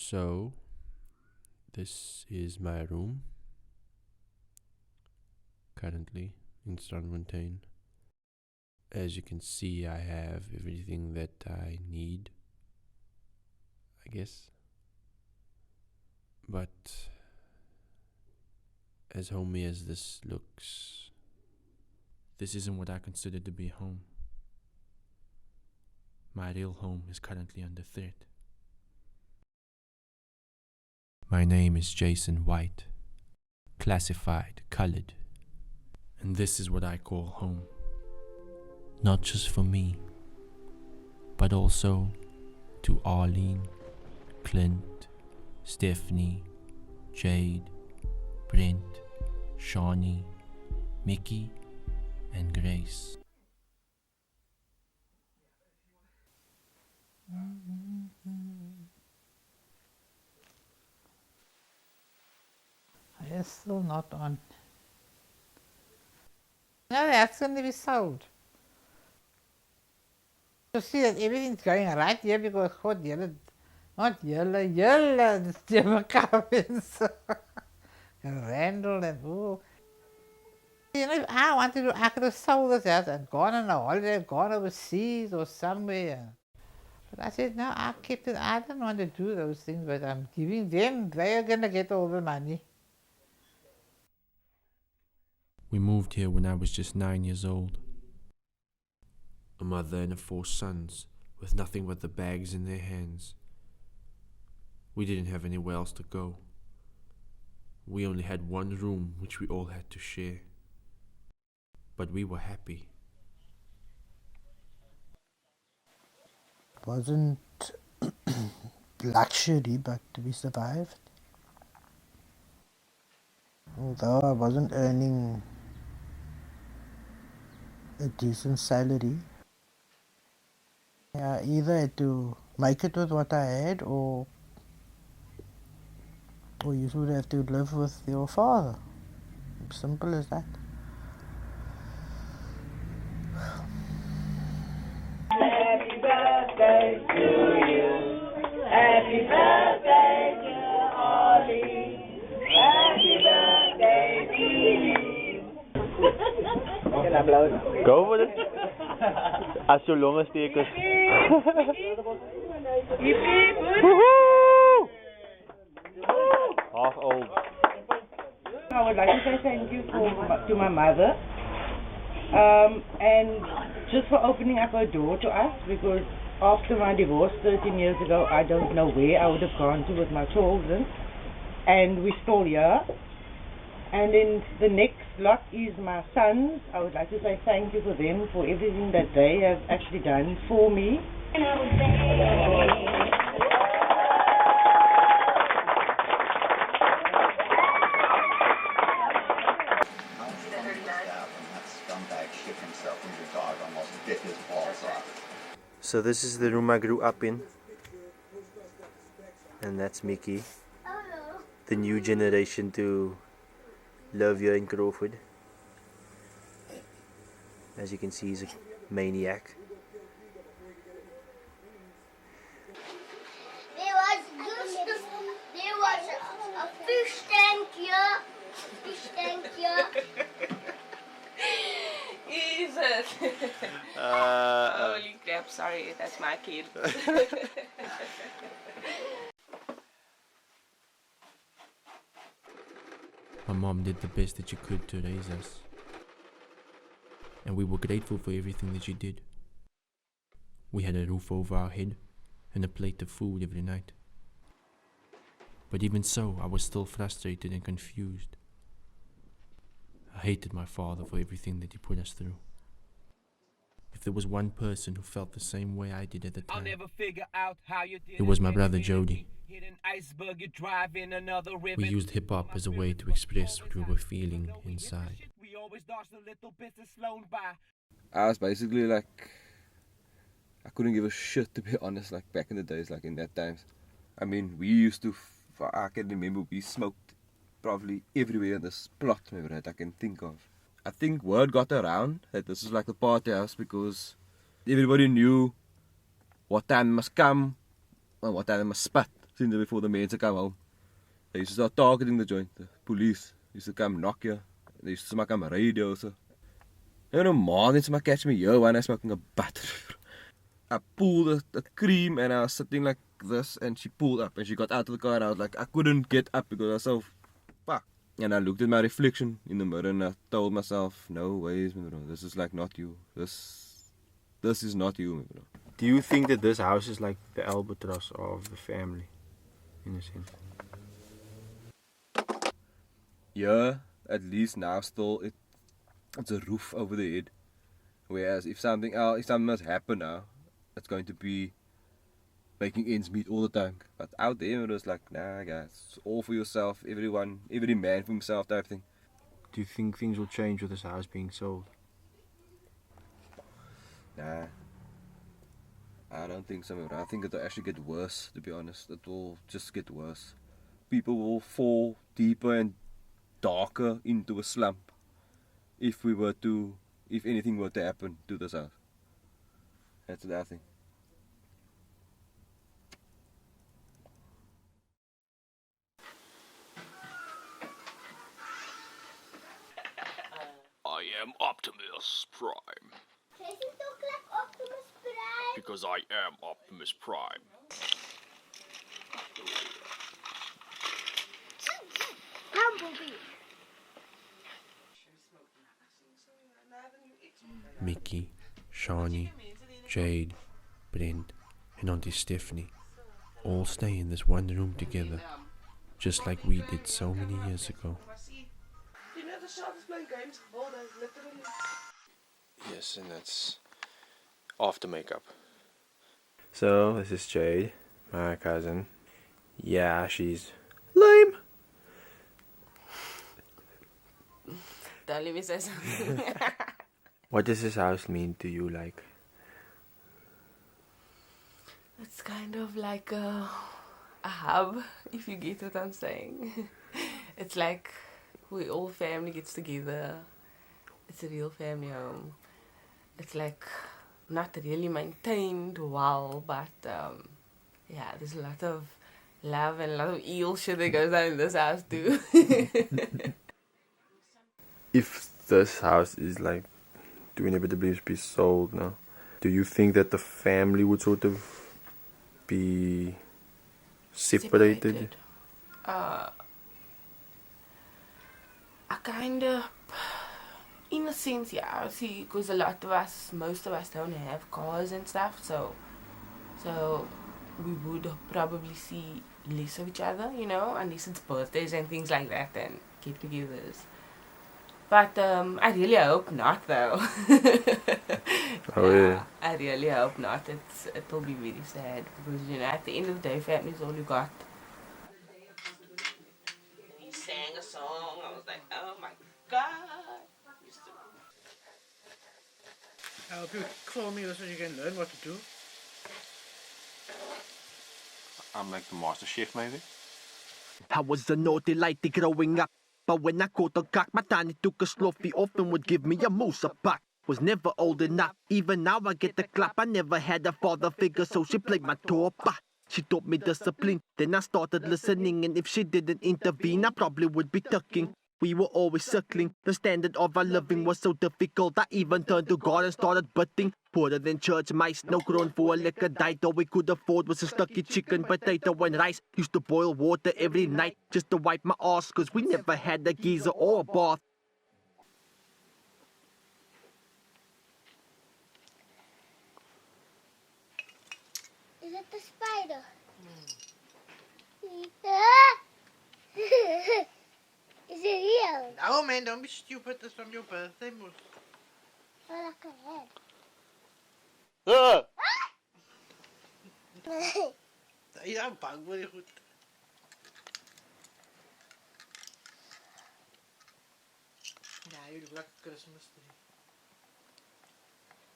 So, this is my room, currently in Strandfontein. As you can see, I have everything that I need, I guess. But as homey as this looks, this isn't what I consider to be home. My real home is currently under threat. My name is Jayson White, classified, colored, and this is what I call home. Not just for me, but also to Arlene, Clint, Stephanie, Jade, Brent, Shawnee, Mickey, and Grace. It's still not on. No, that's going to be sold. You see that everything's going right here because God yellow, not yellow, it's different comments. And Randall and ooh. You know, if I wanted to, I could have sold this house and gone on a holiday, gone overseas or somewhere. But I said, no, I kept it. I don't want to do those things, but I'm giving them, they are going to get all the money. We moved here when I was just 9 years old. A mother and 4 sons with nothing but the bags in their hands. We didn't have anywhere else to go. We only had one room which we all had to share. But we were happy. Wasn't luxury, but we survived. Although I wasn't earning a decent salary, I either had to make it with what I had, or you would have to live with your father. Simple as that. Happy birthday to you. Happy birthday, dear Ollie. Happy birthday to you. Can I blow it? Go for it. As your longe steek is. Half old. I would like to say thank you to my mother, and just for opening up her door to us, because after my divorce 13 years ago, I don't know where I would have gone to with my children, and we're still here. And then the next lot is my sons. I would like to say thank you for them, for everything that they have actually done for me. So this is the room I grew up in, and that's Mickey, the new generation to live here in Crawford. As you can see, he's a maniac. There was a fish tank here. Jesus. Holy crap, sorry, that's my kid. My mom did the best that she could to raise us. And we were grateful for everything that she did. We had a roof over our head and a plate of food every night. But even so, I was still frustrated and confused. I hated my father for everything that he put us through. If there was one person who felt the same way I did at the time, it was my brother Jody. We used hip-hop as a way to express what we were feeling inside. I was basically like, I couldn't give a shit, to be honest, like back in the days, like in that times. I mean, we used to, I can remember we smoked probably everywhere in this plot that I can think of. I think word got around that this is like the party house because everybody knew what time must come and what time must spit. since before the men to come home. They used to start targeting the joint. The police used to come knock you. They used to smack on my radio. So. And on morning, somebody catch me here when I smoking a battery. I pulled the cream and I was sitting like this, and she pulled up and she got out of the car and I was like, I couldn't get up because I was so fuck. And I looked at my reflection in the mirror and I told myself, no ways, bro. This is like not you. This is not you, bro. Do you think that this house is like the albatross of the family, in a sense? Yeah, at least now still it's a roof over the head. Whereas if something must happen now, it's going to be making ends meet all the time. But out there it was like, nah guys, it's all for yourself, every man for himself type thing. Do you think things will change with this house being sold? Nah. I don't think so. I think it'll actually get worse, to be honest. It will just get worse. People will fall deeper and darker into a slump if anything were to happen to this house. That's what I think. I am Optimus Prime. Jayson talk like Optimus Prime. Because I am Optimus Prime. Bumblebee. Mickey, Shawnee, Jade, Brent, and Auntie Stephanie all stay in this one room together, just like we did so many years ago. You know the child is playing games all day, literally. Yes, and that's after makeup. So, this is Jade, my cousin. Yeah, she's lame. Don't let me say something. What does this house mean to you, like? It's kind of like a hub, if you get what I'm saying. It's like we all family gets together. It's a real family home. It's like not really maintained well, but yeah, there's a lot of love and a lot of evil shit that goes on in this house too. If this house is like to inevitably be sold now, do you think that the family would sort of be separated? I kind of, in a sense, yeah. See, because most of us don't have cars and stuff, so we would probably see less of each other, you know, unless it's birthdays and things like that and get-togethers. But I really hope not, though. Oh yeah. I really hope not. It'll be really sad because, you know, at the end of the day, family's all you got. He sang a song. I was like, oh my god. I hope you call me so you can learn what to do. I'm like the master chef, maybe. I was a naughty lady growing up, but when I caught the cock, my tiny took a sloppy off and would give me a Musa pack. Was never old enough, even now I get the clap. I never had a father figure, so she played my top. She taught me discipline, then I started listening, and if she didn't intervene, I probably would be tucking. We were always circling, the standard of our living was so difficult, I even turned to God and started butting. Poorer than church mice, no grown for a liquor diet. All we could afford was a stucky chicken, potato and rice. Used to boil water every night just to wipe my ass, cause we never had a geyser or a bath. Is it the spider? Is it real? No, man, don't be stupid. It's from your birthday, moes. Oh, like a head. Ja, bang word jy goed. Ja, you look like a Christmas tree.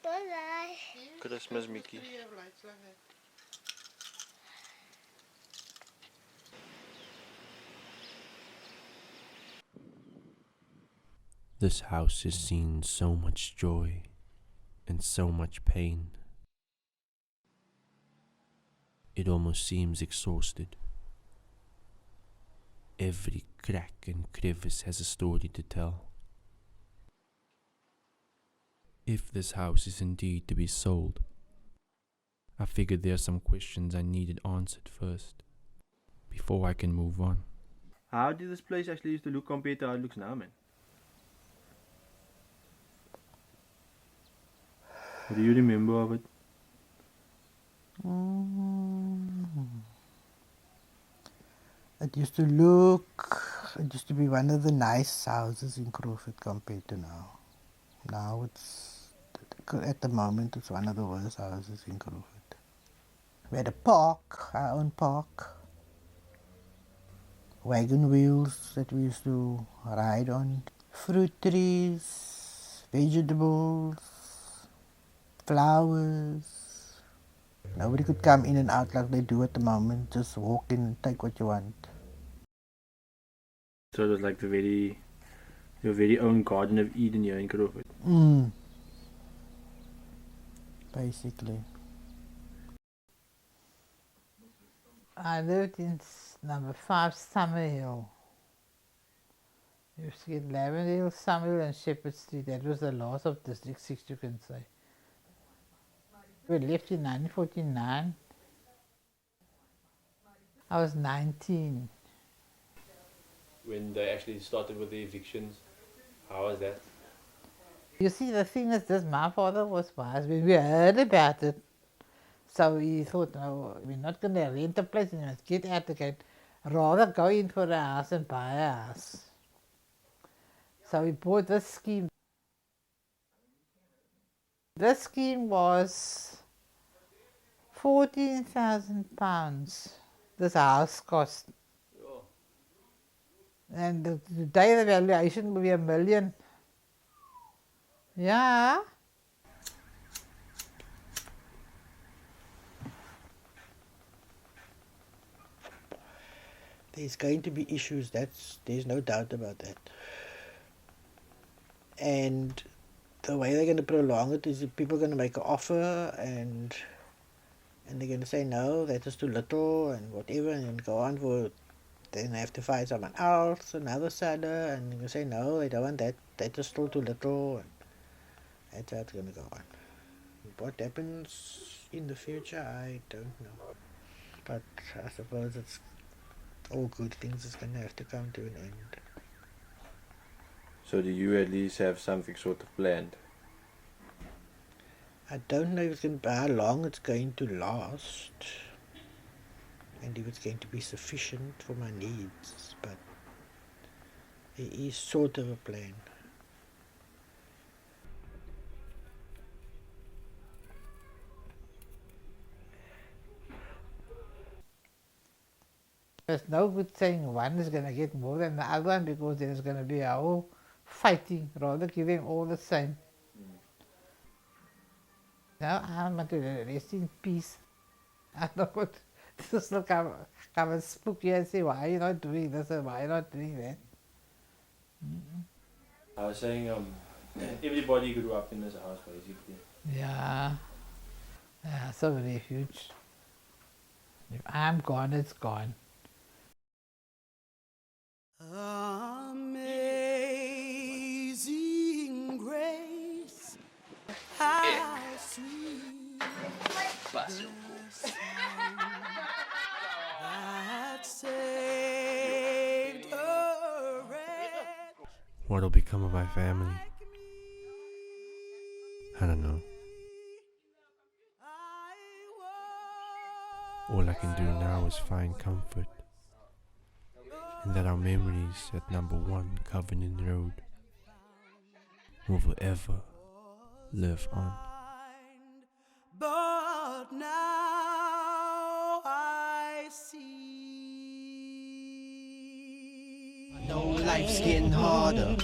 Bye-bye. Christmas Mickey. Tree have lights like that. This house has seen so much joy and so much pain. It almost seems exhausted. Every crack and crevice has a story to tell. If this house is indeed to be sold, I figured there are some questions I needed answered first, before I can move on. How did this place actually used to look compared to how it looks now, man? What do you remember of it? It used to be one of the nice houses in Crawford compared to now. Now at the moment, it's one of the worst houses in Crawford. We had a park, our own park. Wagon wheels that we used to ride on. Fruit trees, vegetables, flowers. Nobody could come in and out like they do at the moment. Just walk in and take what you want. So it was like your very own Garden of Eden here in Crawford. Basically. I lived in number 5 Summerhill. You used to get Lavendale, Summerhill and Shepherd Street. That was the last of District 6, you can say. We left in 1949. I was 19. When they actually started with the evictions, how was that? You see, the thing is this, my father was wise. When we heard about it, so he thought, no, we're not going to rent a place, we must get out again. Rather go in for a house and buy a house. So we bought this scheme. This scheme was £14,000. This house cost. And today the valuation will be $1 million. Yeah. There's going to be issues, there's no doubt about that. And the way they're going to prolong it is people are going to make an offer and they're going to say no, that is too little and whatever, and go on for, then they have to find someone else, another seller, and they're going to say no, they don't want that, that is still too little, and that's how it's going to go on. What happens in the future, I don't know. But I suppose it's all good things is going to have to come to an end. So do you at least have something sort of planned? I don't know if it's going to, how long it's going to last and if it's going to be sufficient for my needs, but there is sort of a plan. There's no good saying one is going to get more than the other one because there's going to be a whole fighting, rather give them all the same. Now I want to rest in peace. I don't want to still come and spook you and say, why are you not doing this and why are you not doing that? I was saying everybody grew up in this house basically. Yeah. Yeah, it's a refuge. If I'm gone, it's gone. Amazing grace, how sweet the sound that saved a wretch. What'll become of my family? I don't know. All I can do now is find comfort in that our memories at number 1 Covenant Road will forever live on. But now I see. I know life's getting harder.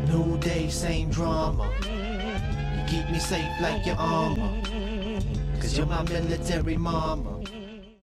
New day, same drama. You keep me safe like your armor, 'cause you're my military mama.